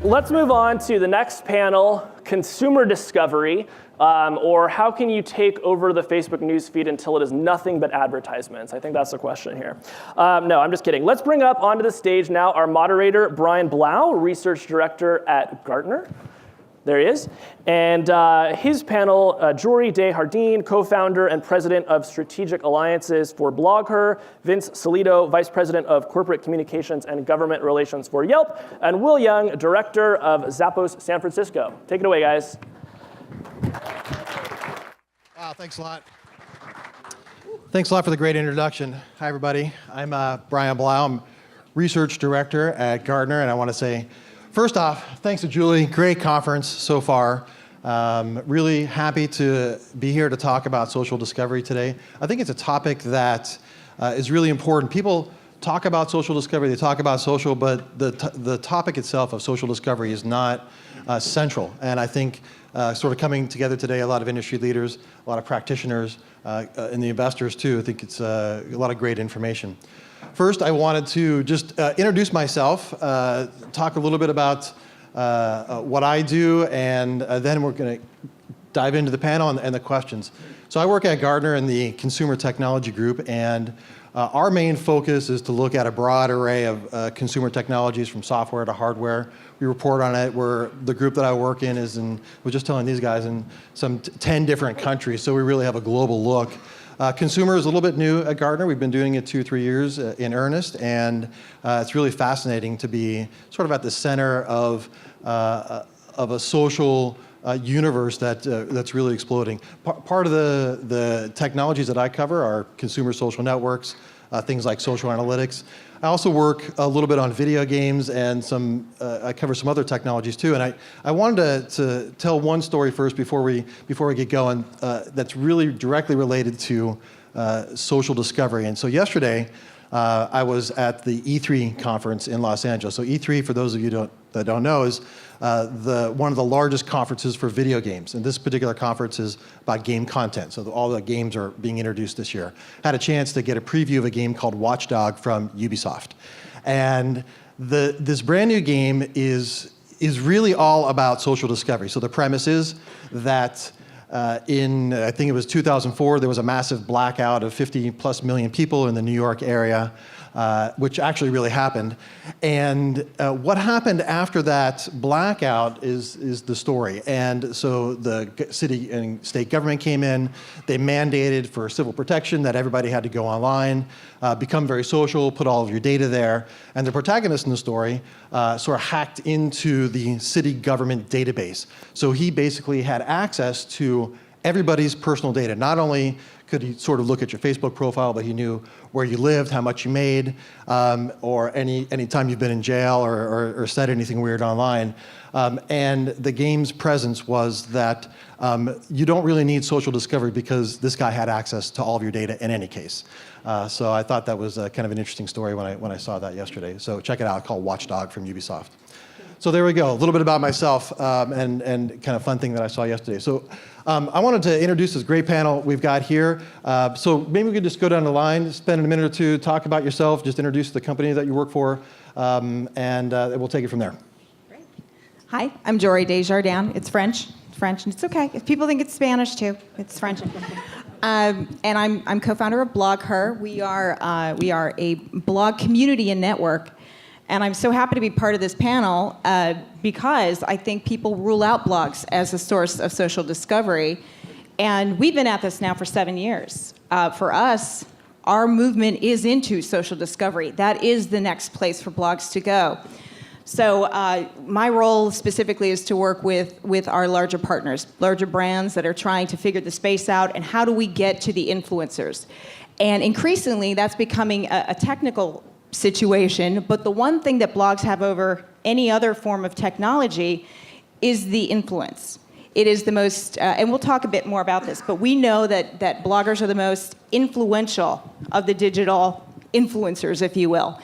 Let's move on to the next panel, consumer discovery, or how can you take over the Facebook newsfeed until it is nothing but advertisements? I think that's the question here. No, I'm just kidding. Let's bring up onto the stage now our moderator, Brian Blau, research director at Gartner. There he is. And his panel, Jory Des Jardins, co-founder and president of strategic alliances for BlogHer, Vince Sollitto, vice president of corporate communications and government relations for Yelp, and Will Young, director of Zappos San Francisco. Take it away, guys. Wow, thanks a lot. Thanks a lot for the great introduction. Hi, everybody. I'm Brian Blau. I'm research director at Gartner, and I want to say, first off, thanks to Julie. Great conference so far. Really happy to be here to talk about social discovery today. I think it's a topic that is really important. People talk about social discovery, they talk about social, but the topic itself of social discovery is not central. And I think sort of coming together today, a lot of industry leaders, a lot of practitioners, and the investors too, I think it's a lot of great information. First, I wanted to just introduce myself, talk a little bit about what I do, and then we're going to dive into the panel and the questions. So I work at Gartner in the Consumer Technology Group, and our main focus is to look at a broad array of consumer technologies from software to hardware. We report on it. The group that I work in is in, I was just telling these guys, in some 10 different countries, so we really have a global look. Consumer is a little bit new at Gartner. We've been doing it 2-3 years in earnest, and it's really fascinating to be sort of at the center of a social universe that's really exploding. Part of the technologies that I cover are consumer social networks, things like social analytics. I also work a little bit on video games and I cover some other technologies too. And I wanted to tell one story first before we get going that's really directly related to social discovery. And so yesterday, I was at the E3 conference in Los Angeles. So E3, for those of you that don't know, is one of the largest conferences for video games. And this particular conference is about game content. So all the games are being introduced this year. Had a chance to get a preview of a game called Watch Dogs from Ubisoft. And this brand new game is really all about social discovery. So the premise is that in, I think it was 2004, there was a massive blackout of 50+ million people in the New York area, which actually really happened. And what happened after that blackout is the story. And so the city and state government came in, they mandated for civil protection that everybody had to go online, become very social, put all of your data there. And the protagonist in the story sort of hacked into the city government database. So he basically had access to everybody's personal data. Not only could he sort of look at your Facebook profile, but he knew where you lived, how much you made, or any time you've been in jail or said anything weird online. And the game's presence was that you don't really need social discovery because this guy had access to all of your data in any case. So I thought that was kind of an interesting story when I saw that yesterday. So check it out, called Watch Dogs from Ubisoft. So there we go, a little bit about myself and kind of fun thing that I saw yesterday. So I wanted to introduce this great panel we've got here. So maybe we could just go down the line, spend a minute or two, talk about yourself, just introduce the company that you work for, and we'll take it from there. Great. Hi, I'm Jory Des Jardins. It's French, and it's okay. If people think it's Spanish too, it's French. And I'm co-founder of BlogHer. We are a blog community and network. And I'm so happy to be part of this panel because I think people rule out blogs as a source of social discovery. And we've been at this now for 7 years. For us, our movement is into social discovery. That is the next place for blogs to go. So my role specifically is to work with our larger partners, larger brands that are trying to figure the space out, and how do we get to the influencers. And increasingly, that's becoming a technical situation, but the one thing that blogs have over any other form of technology is the influence. It is the most, and we'll talk a bit more about this, but we know that bloggers are the most influential of the digital influencers, if you will,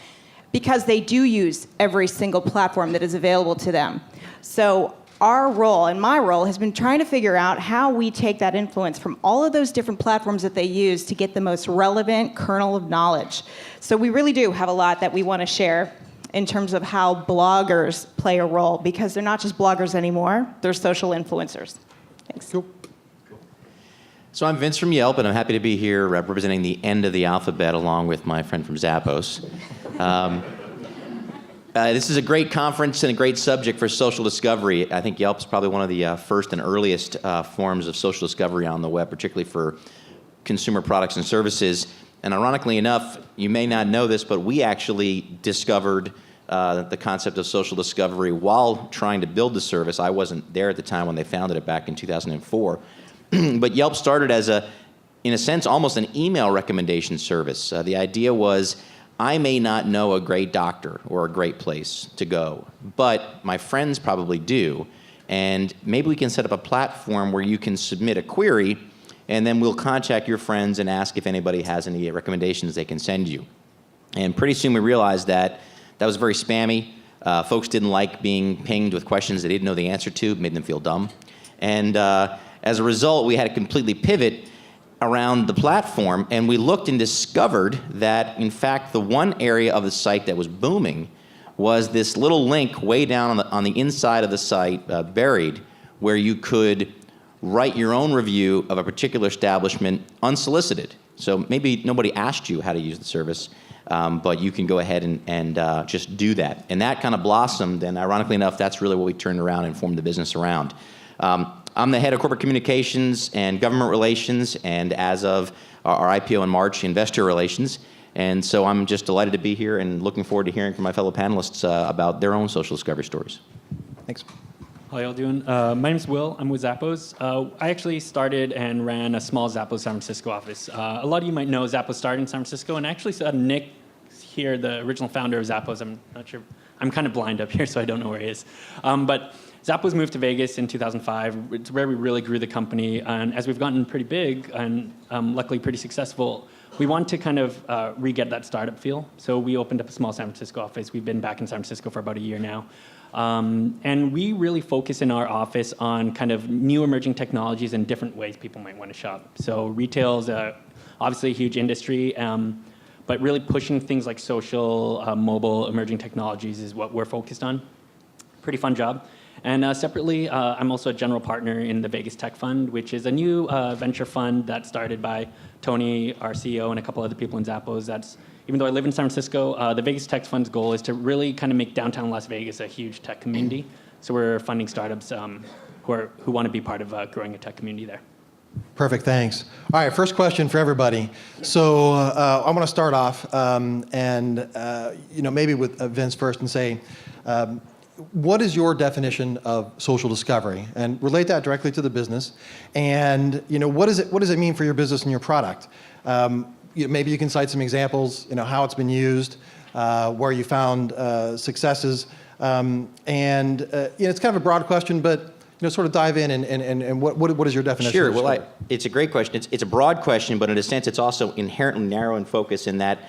because they do use every single platform that is available to them. So our role, and my role, has been trying to figure out how we take that influence from all of those different platforms that they use to get the most relevant kernel of knowledge. So we really do have a lot that we want to share. in terms of how bloggers play a role, because they're not just bloggers anymore, they're social influencers. Thanks. Cool. So I'm Vince from Yelp, and I'm happy to be here representing the end of the alphabet along with my friend from Zappos. This is a great conference and a great subject for social discovery. I think Yelp is probably one of the first and earliest forms of social discovery on the web, particularly for consumer products and services. And ironically enough, you may not know this, but we actually discovered the concept of social discovery while trying to build the service. I wasn't there at the time when they founded it back in 2004. But Yelp started as in a sense, almost an email recommendation service. The idea was, I may not know a great doctor or a great place to go, but my friends probably do. And maybe we can set up a platform where you can submit a query, and then we'll contact your friends and ask if anybody has any recommendations they can send you. And pretty soon we realized that was very spammy. Folks didn't like being pinged with questions they didn't know the answer to. It made them feel dumb. And as a result, we had to completely pivot around the platform, and we looked and discovered that, in fact, the one area of the site that was booming was this little link way down on the inside of the site, buried, where you could write your own review of a particular establishment unsolicited. So maybe nobody asked you how to use the service, but you can go ahead and just do that. And that kind of blossomed, and ironically enough, that's really what we turned around and formed the business around. I'm the head of corporate communications and government relations, and as of our IPO in March, investor relations. And so I'm just delighted to be here and looking forward to hearing from my fellow panelists about their own social discovery stories. Thanks. How y'all doing? My name's Will. I'm with Zappos. I actually started and ran a small Zappos San Francisco office. A lot of you might know Zappos started in San Francisco, and actually Nick here, the original founder of Zappos, I'm not sure. I'm kind of blind up here, so I don't know where he is. But Zappos moved to Vegas in 2005. It's where we really grew the company. And as we've gotten pretty big and luckily pretty successful, we want to kind of re-get that startup feel. So we opened up a small San Francisco office. We've been back in San Francisco for about a year now. And we really focus in our office on kind of new emerging technologies and different ways people might want to shop. So retail is obviously a huge industry, but really pushing things like social, mobile, emerging technologies is what we're focused on. Pretty fun job. And separately, I'm also a general partner in the Vegas Tech Fund, which is a new venture fund that started by Tony, our CEO, and a couple other people in Zappos. Even though I live in San Francisco, the Vegas Tech Fund's goal is to really kind of make downtown Las Vegas a huge tech community. So we're funding startups who want to be part of growing a tech community there. Perfect, thanks. All right, first question for everybody. So I want to start off maybe with Vince first and say, what is your definition of social discovery? And relate that directly to the business. And what does it mean for your business and your product? Maybe you can cite some examples, how it's been used, where you found successes. It's kind of a broad question, but sort of dive in and what is your definition? Sure. Well, it's a great question. It's a broad question, but in a sense, it's also inherently narrow in focus in that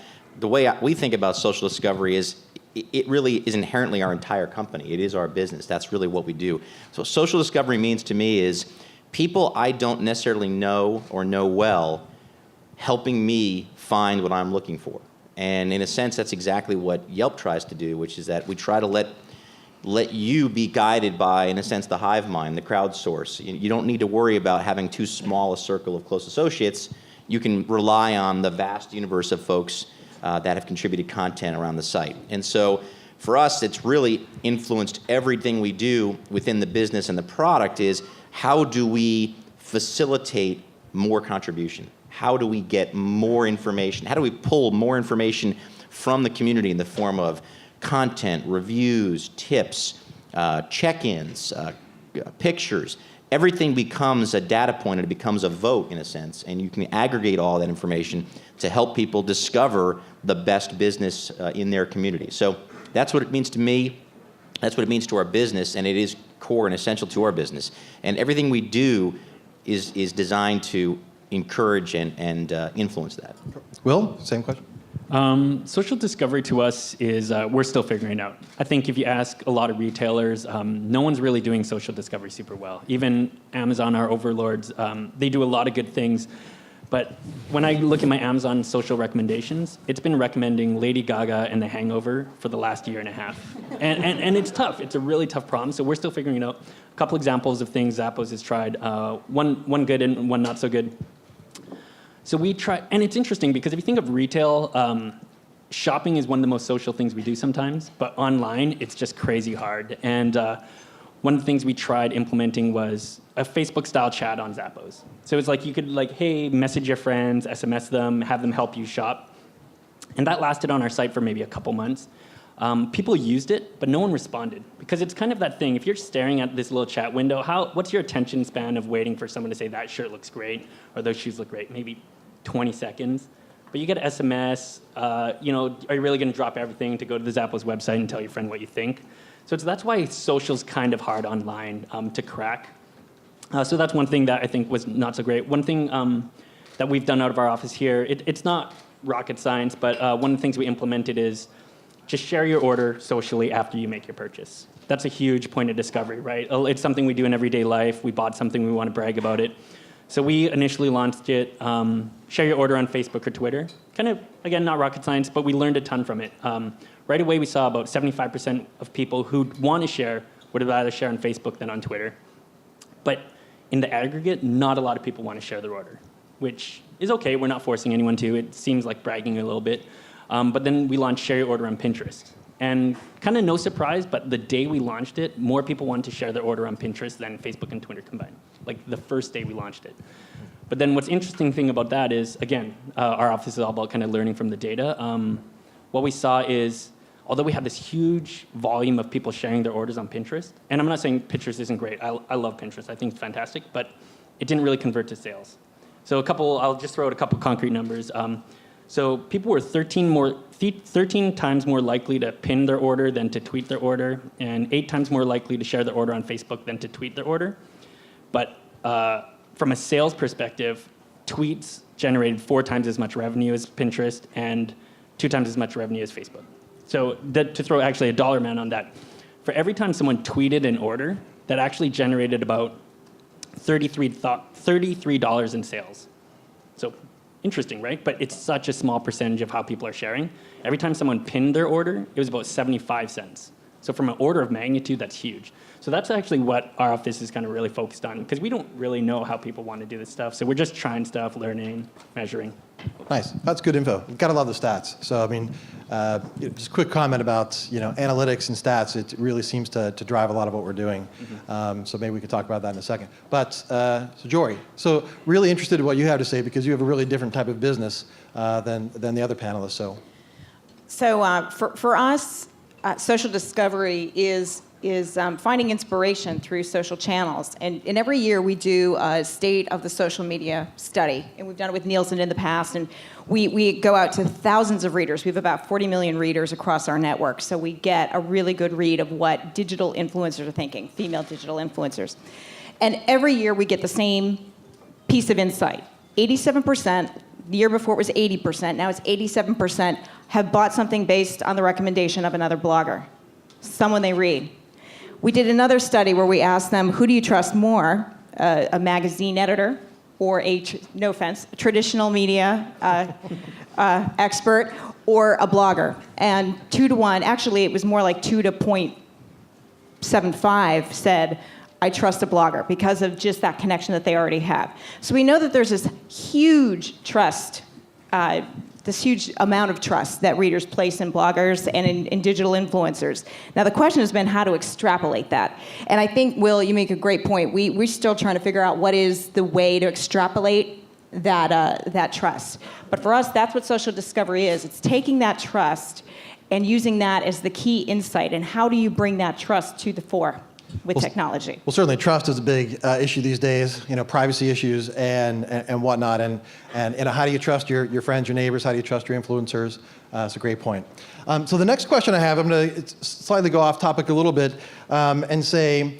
the way we think about social discovery is it really is inherently our entire company. It is our business. That's really what we do. So social discovery means to me is people I don't necessarily know or know well helping me find what I'm looking for. And in a sense, that's exactly what Yelp tries to do, which is that we try to let you be guided by, in a sense, the hive mind, the crowdsource. You don't need to worry about having too small a circle of close associates. You can rely on the vast universe of folks that have contributed content around the site. And so for us, it's really influenced everything we do within the business and the product is how do we facilitate more contribution? How do we get more information? How do we pull more information from the community in the form of content, reviews, tips, check-ins, pictures? Everything becomes a data point and it becomes a vote in a sense, and you can aggregate all that information to help people discover the best business in their community. So that's what it means to me. That's what it means to our business, and it is core and essential to our business. And everything we do is designed to encourage and influence that. Will, same question. Social discovery to us is we're still figuring it out. I think if you ask a lot of retailers, no one's really doing social discovery super well. Even Amazon, our overlords, they do a lot of good things. But when I look at my Amazon social recommendations, it's been recommending Lady Gaga and The Hangover for the last year and a half. And it's tough. It's a really tough problem. So we're still figuring it out. A couple examples of things Zappos has tried. One good and one not so good. So we try, and it's interesting because if you think of retail, shopping is one of the most social things we do sometimes, but online, it's just crazy hard. And one of the things we tried implementing was a Facebook-style chat on Zappos. So it's like you could hey, message your friends, SMS them, have them help you shop. And that lasted on our site for maybe a couple months. People used it, but no one responded. Because it's kind of that thing, if you're staring at this little chat window, what's your attention span of waiting for someone to say, that shirt looks great, or those shoes look great? Maybe 20 seconds. But you get an SMS, are you really going to drop everything to go to the Zappos website and tell your friend what you think? So that's why social's kind of hard online to crack. So that's one thing that I think was not so great. One thing that we've done out of our office here, it's not rocket science, but one of the things we implemented is just share your order socially after you make your purchase. That's a huge point of discovery, right? It's something we do in everyday life. We bought something, we want to brag about it. So we initially launched it, share your order on Facebook or Twitter. Kind of, again, not rocket science, but we learned a ton from it. Right away, we saw about 75% of people who want to share would rather share on Facebook than on Twitter. But in the aggregate, not a lot of people want to share their order, which is okay. We're not forcing anyone to. It seems like bragging a little bit. But then we launched Share Your Order on Pinterest. And kind of no surprise, but the day we launched it, more people wanted to share their order on Pinterest than Facebook and Twitter combined, like the first day we launched it. But then what's interesting thing about that is, again, our office is all about kind of learning from the data. What we saw is, although we have this huge volume of people sharing their orders on Pinterest, and I'm not saying Pinterest isn't great. I love Pinterest. I think it's fantastic, but it didn't really convert to sales. So I'll just throw out a couple concrete numbers. So people were 13 times more likely to pin their order than to tweet their order, and 8 times more likely to share their order on Facebook than to tweet their order. But from a sales perspective, tweets generated 4 times as much revenue as Pinterest and 2 times as much revenue as Facebook. So to throw actually a dollar amount on that, for every time someone tweeted an order, that actually generated about $33 in sales. So interesting, right? But it's such a small percentage of how people are sharing. Every time someone pinned their order, it was about 75 cents. So from an order of magnitude, that's huge. So that's actually what our office is kind of really focused on, because we don't really know how people want to do this stuff. So we're just trying stuff, learning, measuring. Nice. That's good info. We've got to love the stats. So, I mean, just a quick comment about, analytics and stats. It really seems to drive a lot of what we're doing. Mm-hmm. So maybe we could talk about that in a second. But, so Jory, so really interested in what you have to say, because you have a really different type of business than the other panelists. So for us, social discovery is finding inspiration through social channels. And every year we do a state of the social media study. And we've done it with Nielsen in the past. And we go out to thousands of readers. We have about 40 million readers across our network. So we get a really good read of what digital influencers are thinking, female digital influencers. And every year we get the same piece of insight. 87%, the year before it was 80%, now it's 87%, have bought something based on the recommendation of another blogger, someone they read. We did another study where we asked them, who do you trust more, a magazine editor or no offense, a traditional media expert or a blogger? And 2 to 1, actually it was more like 2 to 0.75 said, I trust a blogger because of just that connection that they already have. So we know that there's this huge trust, this huge amount of trust that readers place in bloggers and in digital influencers. Now the question has been how to extrapolate that. And I think, Will, you make a great point. We're still trying to figure out what is the way to extrapolate that trust. But for us, that's what social discovery is. It's taking that trust and using that as the key insight. And how do you bring that trust to the fore with technology? Well, certainly trust is a big issue these days, privacy issues and whatnot. And how do you trust your friends, your neighbors? How do you trust your influencers? It's a great point. So the next question I have, I'm going to slightly go off topic a little bit and say,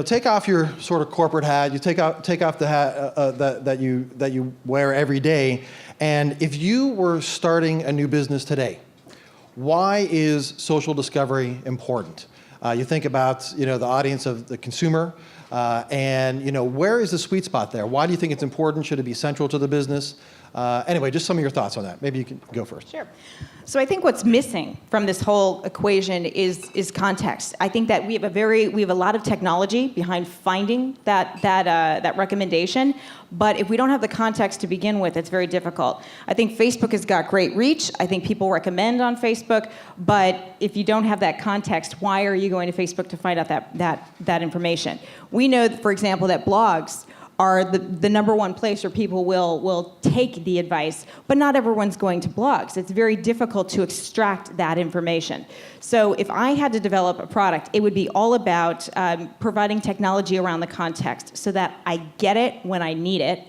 take off your sort of corporate hat. You take off the hat that you wear every day. And if you were starting a new business today, why is social discovery important? You think about the audience of the consumer, and where is the sweet spot there? Why do you think it's important? Should it be central to the business? Anyway, just some of your thoughts on that. Maybe you can go first. Sure. So I think what's missing from this whole equation is context. I think that we have a lot of technology behind finding that recommendation, but if we don't have the context to begin with, it's very difficult. I think Facebook has got great reach. I think people recommend on Facebook, but if you don't have that context, why are you going to Facebook to find out that information? We know, for example, that blogs are the number one place where people will take the advice, but not everyone's going to blogs. It's very difficult to extract that information. So if I had to develop a product, it would be all about providing technology around the context so that I get it when I need it,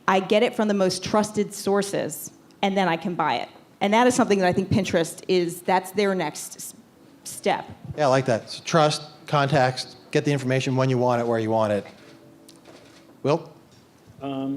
I get it from the most trusted sources, and then I can buy it. And that is something that I think Pinterest that's their next step. Yeah, I like that. So trust, context, get the information when you want it, where you want it. Will? Sorry,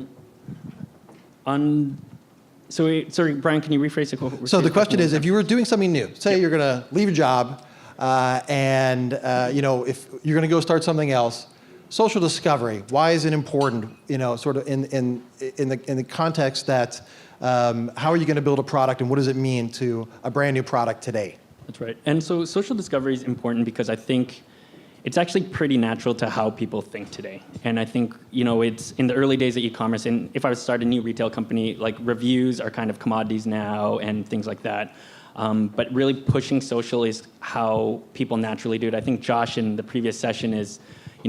Brian, can you rephrase it? So the question is, if you were doing something new, say you're going to leave a job, and if you're going to go start something else, social discovery. Why is it important? Sort of in the context that how are you going to build a product, and what does it mean to a brand new product today? That's right. And so social discovery is important because I think it's actually pretty natural to how people think today. And I think, it's in the early days of e-commerce, and if I was to start a new retail company, like reviews are kind of commodities now and things like that. But really pushing social is how people naturally do it. I think Josh in the previous session is,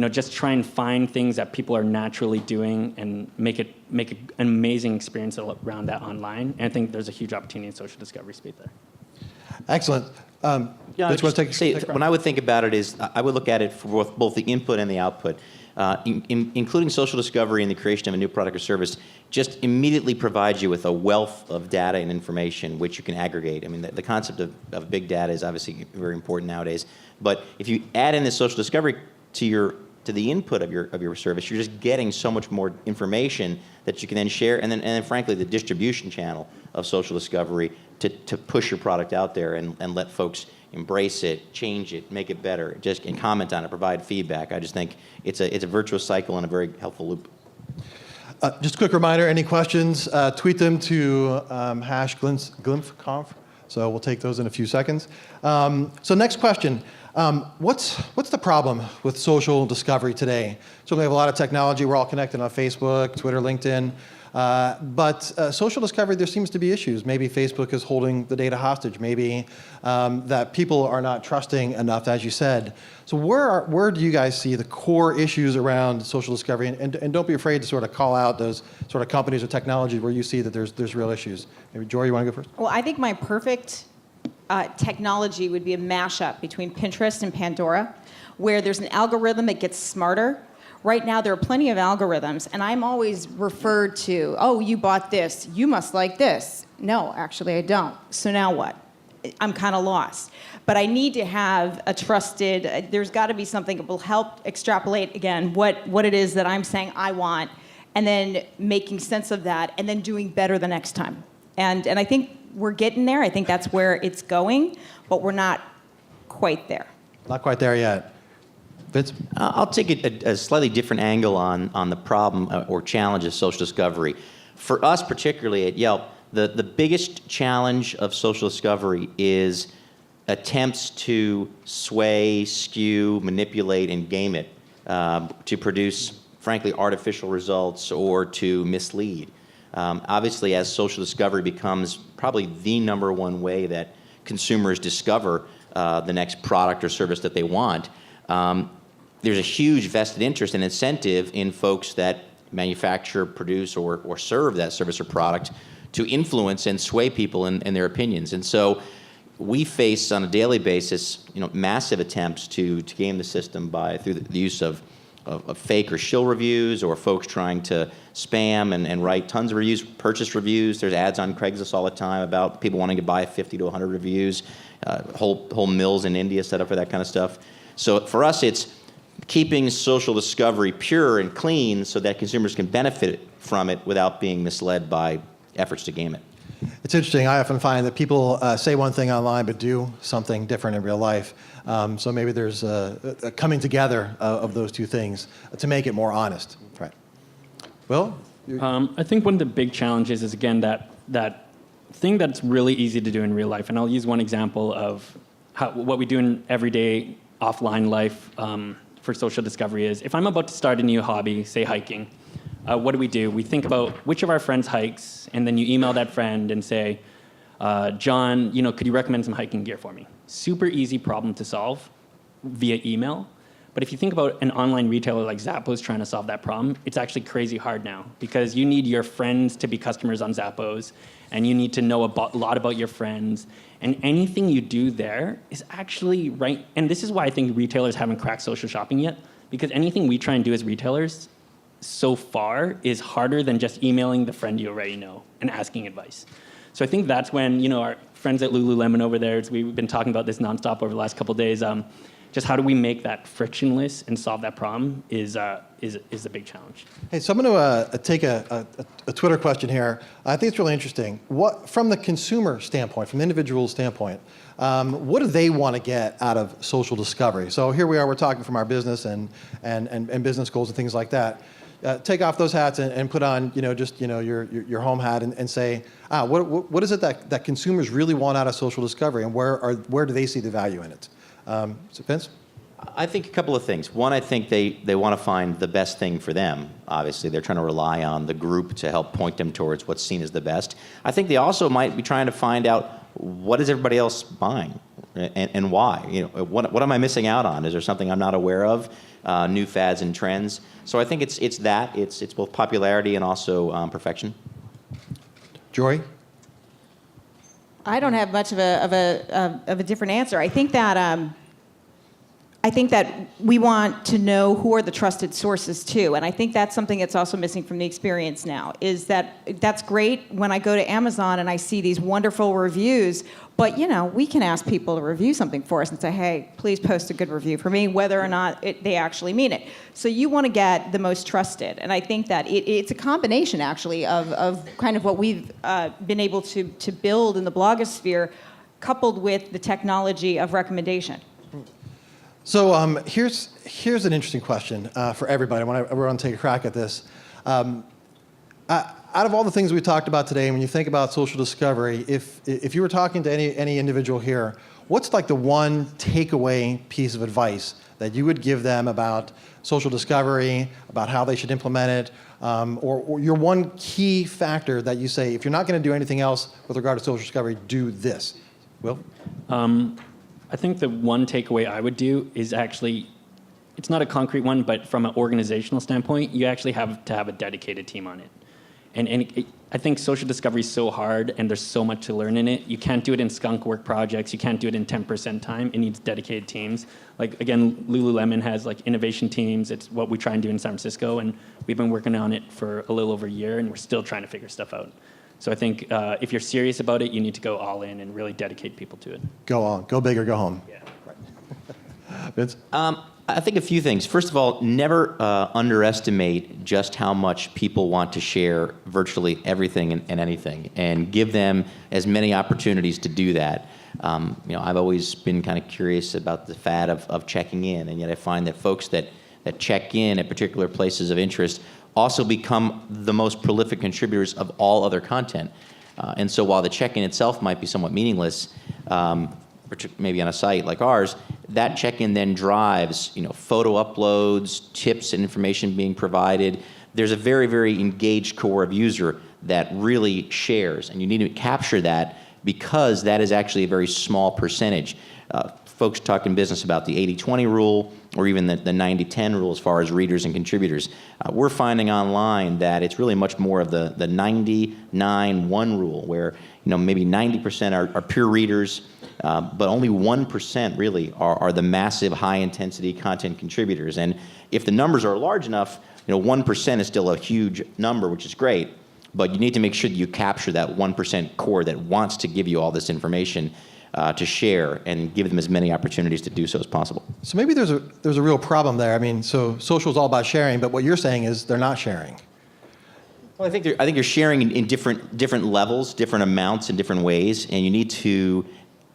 just try and find things that people are naturally doing and make an amazing experience around that online. And I think there's a huge opportunity in social discovery space there. Excellent. When I would think about it is, I would look at it for both the input and the output. Including social discovery and the creation of a new product or service just immediately provides you with a wealth of data and information which you can aggregate. I mean, the concept of big data is obviously very important nowadays. But if you add in the social discovery to the input of your service, you're just getting so much more information that you can then share, and then frankly the distribution channel of social discovery to push your product out there and let folks embrace it, change it, make it better, and comment on it, provide feedback. I just think it's a virtuous cycle and a very helpful loop. Just a quick reminder, any questions, tweet them to #GlimpsConf. So we'll take those in a few seconds. So next question. What's the problem with social discovery today? So we have a lot of technology. We're all connected on Facebook, Twitter, LinkedIn. But social discovery, there seems to be issues. Maybe Facebook is holding the data hostage. Maybe that people are not trusting enough, as you said. So where do you guys see the core issues around social discovery? And don't be afraid to sort of call out those sort of companies or technologies where you see that there's real issues. Maybe Jory, you want to go first? Well, I think my perfect technology would be a mashup between Pinterest and Pandora, where there's an algorithm that gets smarter. Right now, there are plenty of algorithms, and I'm always referred to, oh, you bought this, you must like this. No, actually, I don't. So now what? I'm kind of lost. But I need to have a trusted, there's got to be something that will help extrapolate, again, what it is that I'm saying I want, and then making sense of that, and then doing better the next time. And I think we're getting there. I think that's where it's going, but we're not quite there. Not quite there yet. Vince? I'll take a slightly different angle on the problem or challenge of social discovery. For us, particularly at Yelp, the biggest challenge of social discovery is attempts to sway, skew, manipulate, and game it to produce, frankly, artificial results or to mislead. Obviously, as social discovery becomes probably the number one way that consumers discover the next product or service that they want, there's a huge vested interest and incentive in folks that manufacture, produce, or serve that service or product to influence and sway people in their opinions. And so we face on a daily basis, massive attempts to game the system through the use of fake or shill reviews, or folks trying to spam and write tons of reviews, purchase reviews. There's ads on Craigslist all the time about people wanting to buy 50 to 100 reviews, whole mills in India set up for that kind of stuff. So for us, it's keeping social discovery pure and clean so that consumers can benefit from it without being misled by efforts to game it. It's interesting. I often find that people say one thing online but do something different in real life. So maybe there's a coming together of those two things to make it more honest. Right. Will? I think one of the big challenges is, again, that thing that's really easy to do in real life. And I'll use one example of what we do in everyday offline life for social discovery is, if I'm about to start a new hobby, say hiking, what do? We think about which of our friends hikes, and then you email that friend and say, John, could you recommend some hiking gear for me? Super easy problem to solve via email. But if you think about an online retailer like Zappos trying to solve that problem, it's actually crazy hard now, because you need your friends to be customers on Zappos, and you need to know a lot about your friends. And anything you do there is actually right. And this is why I think retailers haven't cracked social shopping yet, because anything we try and do as retailers so far is harder than just emailing the friend you already know and asking advice. So I think that's when, our friends at Lululemon over there, we've been talking about this nonstop over the last couple of days, just how do we make that frictionless and solve that problem is a big challenge. Hey, so I'm going to take a Twitter question here. I think it's really interesting. What, from the consumer standpoint, from the individual standpoint, what do they want to get out of social discovery? So here we are, we're talking from our business and business goals and things like that. Take off those hats and put on, your home hat and say, what is it that consumers really want out of social discovery, and where do they see the value in it? So Vince? I think a couple of things. One, I think they want to find the best thing for them. Obviously, they're trying to rely on the group to help point them towards what's seen as the best. I think they also might be trying to find out, what is everybody else buying and why? What am I missing out on? Is there something I'm not aware of? New fads and trends. So I think it's that. It's both popularity and also perfection. Jory? I don't have much of a different answer. I think that we want to know who are the trusted sources too, and I think that's something that's also missing from the experience now. Is that's great when I go to Amazon and I see these wonderful reviews, but we can ask people to review something for us and say, hey, please post a good review for me, whether or not they actually mean it. So you want to get the most trusted, and I think that it's a combination actually of kind of what we've been able to build in the blogosphere, coupled with the technology of recommendation. So here's an interesting question for everybody. We're going to take a crack at this. Out of all the things we talked about today, when you think about social discovery, if you were talking to any individual here, what's like the one takeaway piece of advice that you would give them about social discovery, about how they should implement it, or your one key factor that you say, if you're not going to do anything else with regard to social discovery, do this? Will? I think the one takeaway I would do is actually, it's not a concrete one, but from an organizational standpoint, you actually have to have a dedicated team on it. And I think social discovery is so hard, and there's so much to learn in it. You can't do it in skunk work projects. You can't do it in 10% time. It needs dedicated teams. Like, again, Lululemon has innovation teams. It's what we try and do in San Francisco, and we've been working on it for a little over a year, and we're still trying to figure stuff out. So I think if you're serious about it, you need to go all in and really dedicate people to it. Go on. Go big or go home. Yeah. Right. Vince? I think a few things. First of all, never underestimate just how much people want to share virtually everything and anything, and give them as many opportunities to do that. I've always been kind of curious about the fad of checking in, and yet I find that folks that check in at particular places of interest also become the most prolific contributors of all other content. And so while the check-in itself might be somewhat meaningless, maybe on a site like ours, that check-in then drives, photo uploads, tips and information being provided. There's a very, very engaged core of user that really shares, and you need to capture that, because that is actually a very small percentage. Folks talk in business about the 80-20 rule, or even the 90-10 rule as far as readers and contributors. We're finding online that it's really much more of the 99-1 rule, where maybe 90% are pure readers, but only 1% really are the massive high-intensity content contributors. And if the numbers are large enough, 1% is still a huge number, which is great, but you need to make sure that you capture that 1% core that wants to give you all this information to share, and give them as many opportunities to do so as possible. So maybe there's a real problem there. I mean, so social is all about sharing, but what you're saying is they're not sharing. Well, I think you're sharing in different levels, different amounts, in different ways, and you need to.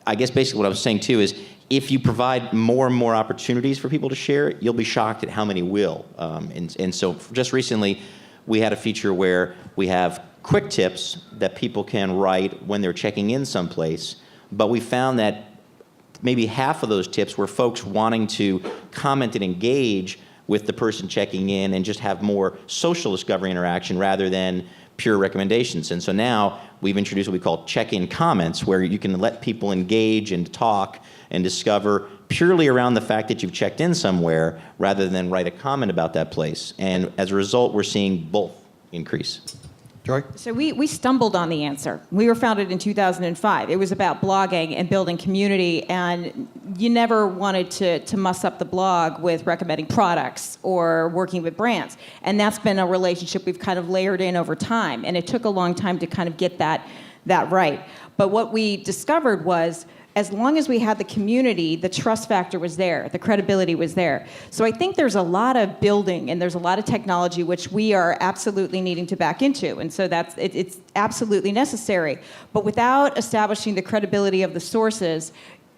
I guess basically what I was saying too is if you provide more and more opportunities for people to share, you'll be shocked at how many will. And so just recently, we had a feature where we have quick tips that people can write when they're checking in someplace, but we found that maybe half of those tips were folks wanting to comment and engage with the person checking in and just have more social discovery interaction rather than pure recommendations. And so now we've introduced what we call check-in comments, where you can let people engage and talk and discover purely around the fact that you've checked in somewhere rather than write a comment about that place. And as a result, we're seeing both increase. Jory? So we stumbled on the answer. We were founded in 2005. It was about blogging and building community, and you never wanted to muss up the blog with recommending products or working with brands. And that's been a relationship we've kind of layered in over time, and it took a long time to kind of get that right. But what we discovered was, as long as we had the community, the trust factor was there, the credibility was there. So I think there's a lot of building and there's a lot of technology which we are absolutely needing to back into, and so it's absolutely necessary. But without establishing the credibility of the sources,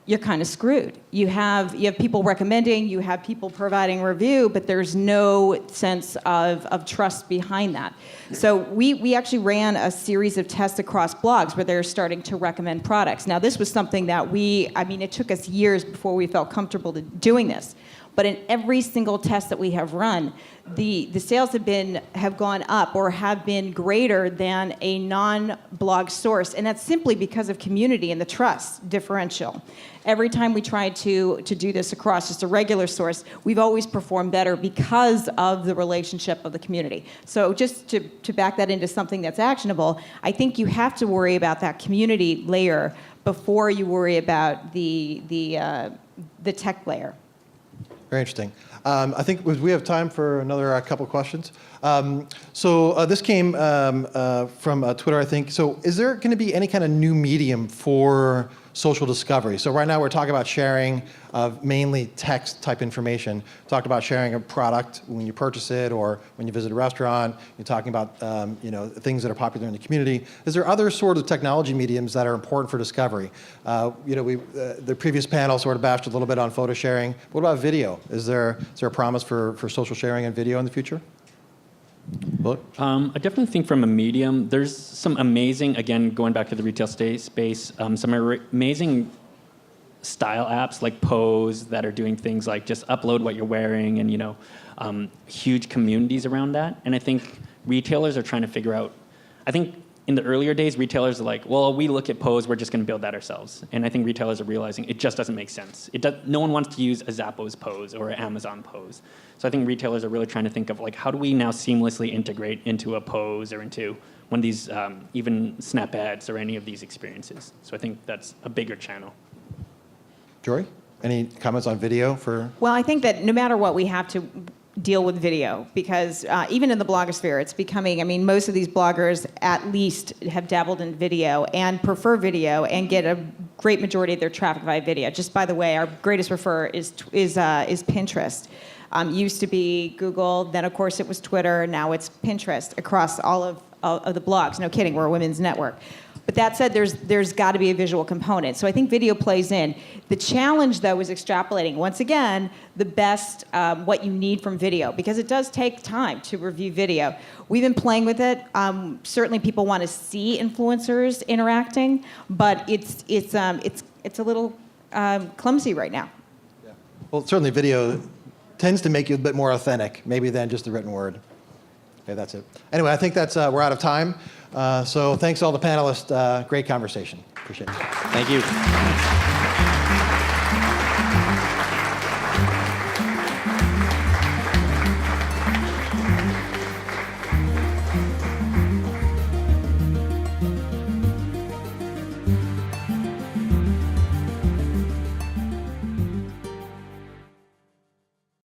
you're kind of screwed. You have people recommending, you have people providing review, but there's no sense of trust behind that. So we actually ran a series of tests across blogs where they're starting to recommend products. Now this was something that it took us years before we felt comfortable doing this. But in every single test that we have run, the sales have gone up or have been greater than a non-blog source, and that's simply because of community and the trust differential. Every time we tried to do this across just a regular source, we've always performed better because of the relationship of the community. So just to back that into something that's actionable, I think you have to worry about that community layer before you worry about the tech layer. Very interesting. I think we have time for another couple questions. So this came from Twitter, I think. So is there going to be any kind of new medium for social discovery? So right now we're talking about sharing of mainly text type information. Talked about sharing a product when you purchase it or when you visit a restaurant. You're talking about things that are popular in the community. Is there other sort of technology mediums that are important for discovery? The previous panel sort of bashed a little bit on photo sharing. What about video? Is there a promise for social sharing and video in the future? I definitely think from a medium, there's some amazing, again, going back to the retail space, some amazing style apps like Pose that are doing things like just upload what you're wearing and, huge communities around that. And I think retailers are trying to figure out, I think in the earlier days, retailers are like, well, we look at Pose, we're just going to build that ourselves. And I think retailers are realizing it just doesn't make sense. No one wants to use a Zappos Pose or an Amazon Pose. So I think retailers are really trying to think of like, how do we now seamlessly integrate into a Pose or into one of these even Snap ads or any of these experiences. So I think that's a bigger channel. Jory, any comments on video for? Well, I think that no matter what, we have to deal with video because even in the blogosphere, it's becoming, most of these bloggers at least have dabbled in video and prefer video and get a great majority of their traffic via video. Just by the way, our greatest referrer is Pinterest. Used to be Google, then of course it was Twitter, now it's Pinterest across all of the blogs. No kidding, we're a women's network. But that said, there's got to be a visual component. So I think video plays in. The challenge, though, is extrapolating, once again, the best, what you need from video, because it does take time to review video. We've been playing with it. Certainly people want to see influencers interacting, but it's a little clumsy right now. Yeah. Well, certainly video tends to make you a bit more authentic, maybe than just the written word. Okay, that's it. Anyway, I think we're out of time. So thanks to all the panelists. Great conversation. Appreciate it. Thank you.